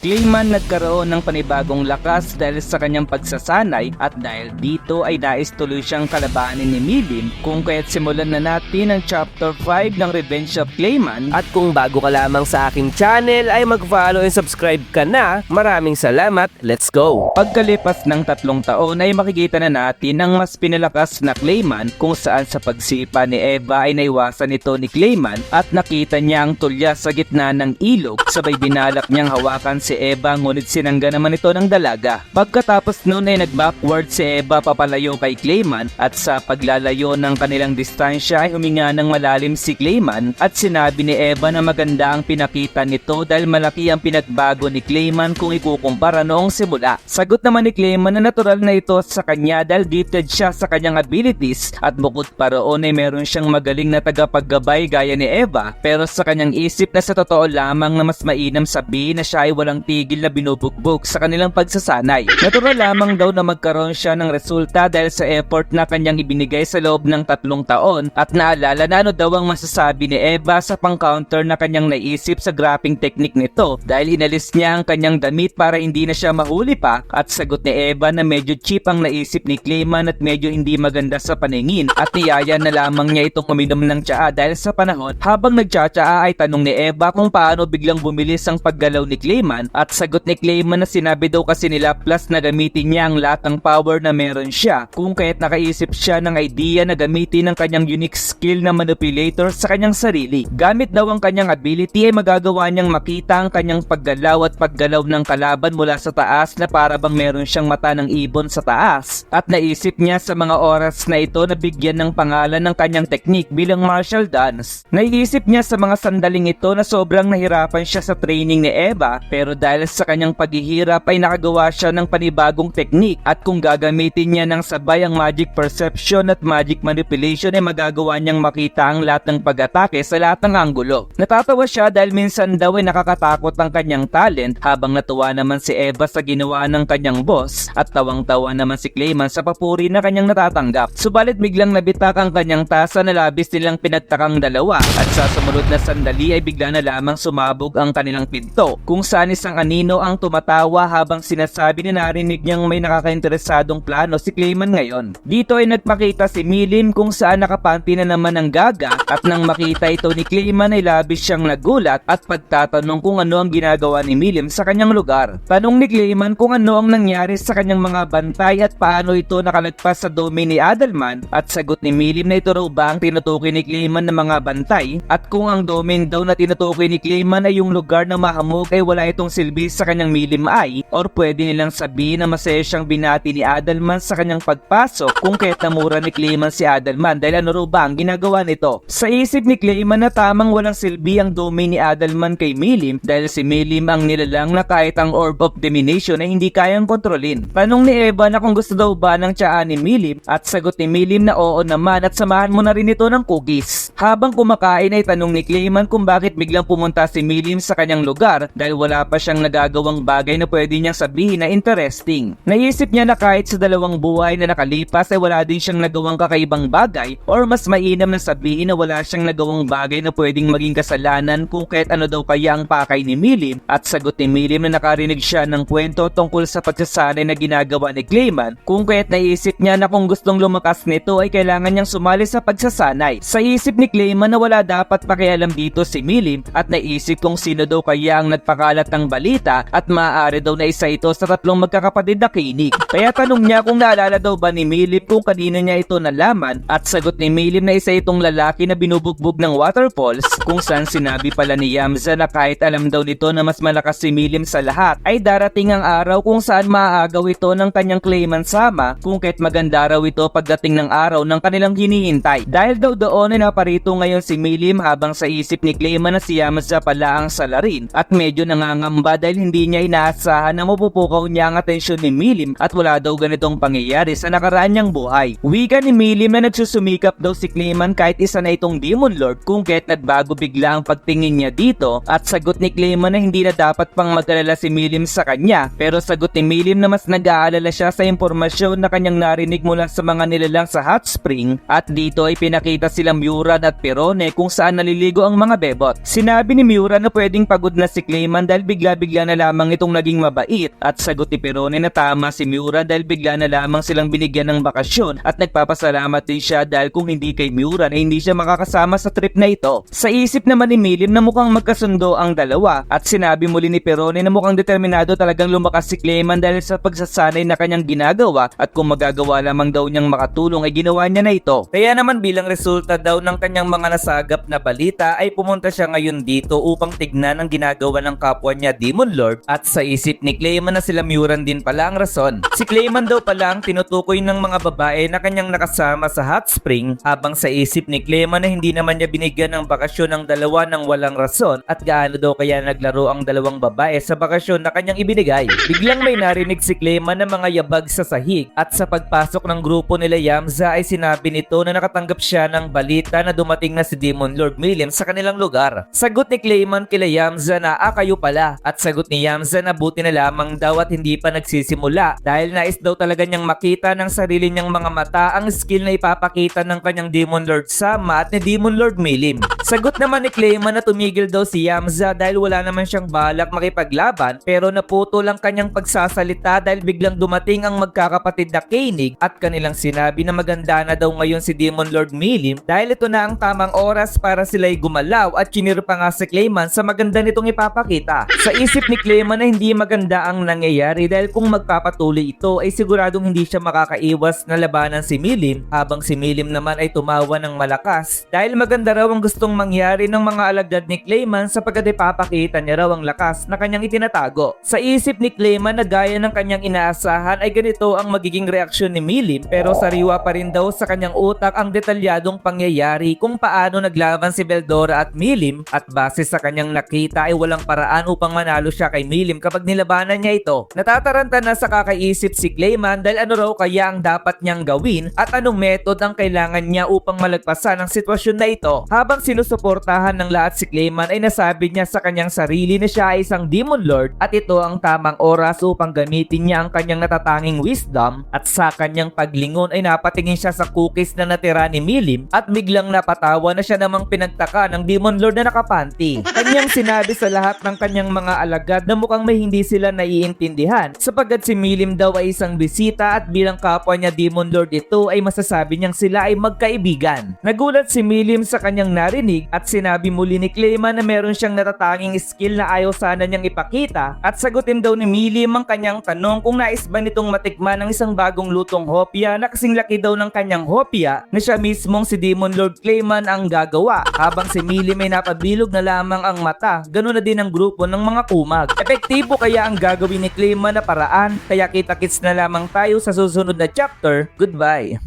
Clayman nagkaroon ng panibagong lakas dahil sa kanyang pagsasanay at dahil dito ay nais tuloy siyang kalabanin ni Milim kung kaya't simulan na natin ang Chapter 5 ng Revenge of Clayman. At kung bago ka lamang sa aking channel ay mag-follow and subscribe ka na. Maraming salamat, let's go! Pagkalipas ng 3 taon ay makikita na natin ang mas pinalakas na Clayman kung saan sa pagsipa ni Eva ay naiwasan ito ni Clayman at nakita niya ang tulya sa gitna ng ilog sabay binalak niyang hawakan si Eva ngunit sinangga naman ito ng dalaga. Pagkatapos noon ay nag-backward si Eva papalayo kay Clayman at sa paglalayo ng kanilang distansya ay huminga ng malalim si Clayman at sinabi ni Eva na maganda ang pinakita nito dahil malaki ang pinagbago ni Clayman kung ikukumpara noong simula. Sagot naman ni Clayman na natural na ito sa kanya dahil gifted siya sa kanyang abilities at bukod pa roon ay meron siyang magaling na tagapaggabay gaya ni Eva pero sa kanyang isip na sa totoo lamang na mas mainam sabihin na siya ay walang tigil na binubugbog sa kanilang pagsasanay. Natural lamang daw na magkaroon siya ng resulta dahil sa effort na kanyang ibinigay sa loob ng 3 taon at naalala na ano daw ang masasabi ni Eva sa pang-counter na kanyang naisip sa graphing technique nito dahil inalis niya ang kanyang damit para hindi na siya mahuli pa at sagot ni Eva na medyo cheap ang naisip ni Clayman at medyo hindi maganda sa paningin at niyaya na lamang niya itong uminom ng tsaa dahil sa panahon habang nagtsatsaa ay tanong ni Eva kung paano biglang bumilis ang paggalaw ni Clayman at sagot ni Clayman na sinabi daw kasi nila plus na gamitin niya ang lahat ng power na meron siya kung kaya't nakaisip siya ng idea na gamitin ang kanyang unique skill na manipulator sa kanyang sarili. Gamit daw ang kanyang ability ay magagawa niyang makita ang kanyang paggalaw at paggalaw ng kalaban mula sa taas na para bang meron siyang mata ng ibon sa taas at naisip niya sa mga oras na ito na bigyan ng pangalan ng kanyang technique bilang martial dance. Naisip niya sa mga sandaling ito na sobrang nahirapan siya sa training ni Eva pero dahil sa kanyang paghihirap ay nakagawa siya ng panibagong technique at kung gagamitin niya ng sabay ang magic perception at magic manipulation ay magagawa niyang makita ang lahat ng pag-atake sa lahat ng anggulo. Natatawa siya dahil minsan daw ay nakakatakot ang kanyang talent habang natuwa naman si Eva sa ginawa ng kanyang boss at tawang-tawa naman si Clayman sa papuri na kanyang natatanggap. Subalit biglang nabitak ang kanyang tasa na labis nilang pinagtakang dalawa at sa sumunod na sandali ay bigla na lamang sumabog ang kanilang pinto kung saan isang anino ang tumatawa habang sinasabi na narinig niyang may nakakainteresadong plano si Clayman ngayon. Dito ay nagpakita si Milim kung saan nakapanti na naman ang gaga at nang makita ito ni Clayman ay labis siyang nagulat at pagtatanong kung ano ang ginagawa ni Milim sa kanyang lugar. Tanong ni Clayman kung ano ang nangyari sa kanyang mga bantay at paano ito nakalagpas sa domain ni Adelman at sagot ni Milim na ito raw ba ang tinutukoy ni Clayman ng mga bantay at kung ang domain daw na tinutukoy ni Clayman ay yung lugar na mahamog ay wala itong silbi sa kanyang Milim ay or pwede nilang sabihin na masaya siyang binati ni Adelman sa kanyang pagpasok kung kaya't namura ni Clayman si Adelman dahil ano raw ba ang ginagawa nito. Sa isip ni Clayman na tamang walang silbi ang domain ni Adelman kay Milim dahil si Milim ang nilalang na kahit ang Orb of Domination ay hindi kayang kontrolin. Tanong ni Eva na kung gusto daw ba ng tsaa ni Milim at sagot ni Milim na oo naman at samahan mo na rin ito ng cookies. Habang kumakain ay tanong ni Clayman kung bakit biglang pumunta si Milim sa kanyang lugar dahil wala pa siyang nagagawang bagay na pwede niyang sabihin na interesting. Naisip niya na kahit sa 2 buhay na nakalipas ay wala din siyang nagawang kakaibang bagay or mas mainam na sabihin na wala siyang nagawang bagay na pwedeng maging kasalanan kung kahit ano daw kaya ang pakay ni Milim at sagot ni Milim na nakarinig siya ng kwento tungkol sa pagsasanay na ginagawa ni Clayman kung kaya't naisip niya na kung gustong lumakas nito ay kailangan niyang sumali sa pagsasanay. Sa isip ni Clayman na wala dapat pakialam dito si Milim at naisip kung sino daw kaya ang nagpakalat ng balita at maaari daw na isa ito sa 3 magkakapatid na kinig. Kaya tanong niya kung naalala daw ba ni Milim kung kanina niya ito nalaman at sagot ni Milim na isa itong lalaki na binubugbog ng waterfalls kung saan sinabi pala ni Yamza na kahit alam daw nito na mas malakas si Milim sa lahat ay darating ang araw kung saan maaagaw ito ng kanyang Clayman sama kung kahit maganda raw ito pagdating ng araw ng kanilang hinihintay. Dahil daw doon ay naparito ngayon si Milim habang sa isip ni Clayman na si Yamza pala ang salarin at medyo nangangamba dahil hindi niya inaasahan na mapupukaw niya ang atensyon ni Milim at wala daw ganitong pangyayari sa nakaraan niyang buhay. Wika ni Milim na nagsusumikap daw si Clayman kahit isa na itong Demon Lord kung kahit nagbago bigla ang pagtingin niya dito at sagot ni Clayman na hindi na dapat pang mag-alala si Milim sa kanya pero sagot ni Milim na mas nag-aalala siya sa impormasyon na kanyang narinig mula sa mga nilalang sa hot spring at dito ay pinakita silang Miuran at Perone kung saan naliligo ang mga bebot. Sinabi ni Miuran na pwedeng pagod na si Clayman dahil bigla bigla-bigla na lamang itong naging mabait at sagot ni Perone na tama si Miura dahil bigla na lamang silang binigyan ng bakasyon at nagpapasalamat din siya dahil kung hindi kay Miura na hindi siya makakasama sa trip na ito. Sa isip naman ni Milim na mukhang magkasundo ang dalawa at sinabi muli ni Perone na mukhang determinado talagang lumakas si Clayman dahil sa pagsasanay na kanyang ginagawa at kung magagawa lamang daw niyang makatulong ay ginawa niya na ito. Kaya naman bilang resulta daw ng kanyang mga nasagap na balita ay pumunta siya ngayon dito upang tignan ang ginagawa ng kapwa niya Demon Lord at sa isip ni Clayman na sila Miuran din pala ang rason. Si Clayman daw pala ang tinutukoy ng mga babae na kanyang nakasama sa hot spring habang sa isip ni Clayman na hindi naman niya binigyan ng bakasyon ng dalawa ng walang rason at gaano daw kaya naglaro ang dalawang babae sa bakasyon na kanyang ibinigay. Biglang may narinig si Clayman na mga yabag sa sahig at sa pagpasok ng grupo nila Yamza ay sinabi nito na nakatanggap siya ng balita na dumating na si Demon Lord Milim sa kanilang lugar. Sagot ni Clayman kila Yamza na kayo pala at sagot ni Yamza na buti na lamang daw at hindi pa nagsisimula dahil nais daw talaga niyang makita ng sarili niyang mga mata ang skill na ipapakita ng kanyang Demon Lord Sama at ni Demon Lord Milim. Sagot naman ni Clayman na tumigil daw si Yamza dahil wala naman siyang balak makipaglaban pero naputo lang kanyang pagsasalita dahil biglang dumating ang magkakapatid na Koenig at kanilang sinabi na maganda na daw ngayon si Demon Lord Milim dahil ito na ang tamang oras para sila'y gumalaw at chinir pa nga si Clayman sa maganda nitong ipapakita. Sa isip ni Clayman na hindi maganda ang nangyayari dahil kung magpapatuloy ito ay siguradong hindi siya makakaiwas na labanan si Milim habang si Milim naman ay tumawa ng malakas dahil maganda raw ang gustong mangyari ng mga alagad ni Clayman sapagkat ipapakita niya raw ang lakas na kanyang itinatago. Sa isip ni Clayman na gaya ng kanyang inaasahan ay ganito ang magiging reaksyon ni Milim pero sariwa pa rin daw sa kanyang utak ang detalyadong pangyayari kung paano naglaban si Beldora at Milim at base sa kanyang nakita ay walang paraan upang manalo siya kay Milim kapag nilabanan niya ito. Natataranta na sa kakaisip si Clayman dahil ano raw kaya ang dapat niyang gawin at anong method ang kailangan niya upang malagpasan ang sitwasyon na ito. Habang sinusuportahan ng lahat si Clayman ay nasabi niya sa kanyang sarili na siya ay isang Demon Lord at ito ang tamang oras upang gamitin niya ang kanyang natatanging wisdom at sa kanyang paglingon ay napatingin siya sa cookies na natira ni Milim at biglang napatawa na siya namang pinagtaka ng Demon Lord na nakapanty. Kanyang sinabi sa lahat ng kanyang mga alagad na mukhang may hindi sila naiintindihan sapagkat si Milim daw ay isang bisita at bilang kapwa niya Demon Lord ito ay masasabi niyang sila ay magkaibigan. Nagulat si Milim sa kanyang narinig at sinabi muli ni Clayman na meron siyang natatanging skill na ayaw sana niyang ipakita at sagutin daw ni Milim ang kanyang tanong kung nais ba nitong matikman ng isang bagong lutong hopya na kasing laki daw ng kanyang hopya na siya mismong si Demon Lord Clayman ang gagawa. Habang si Milim ay napabilog na lamang ang mata, ganoon na din ang grupo ng mga kumag. Epektibo kaya ang gagawin ni Clayman na paraan kaya kita-kits na lamang tayo sa susunod na chapter. Goodbye!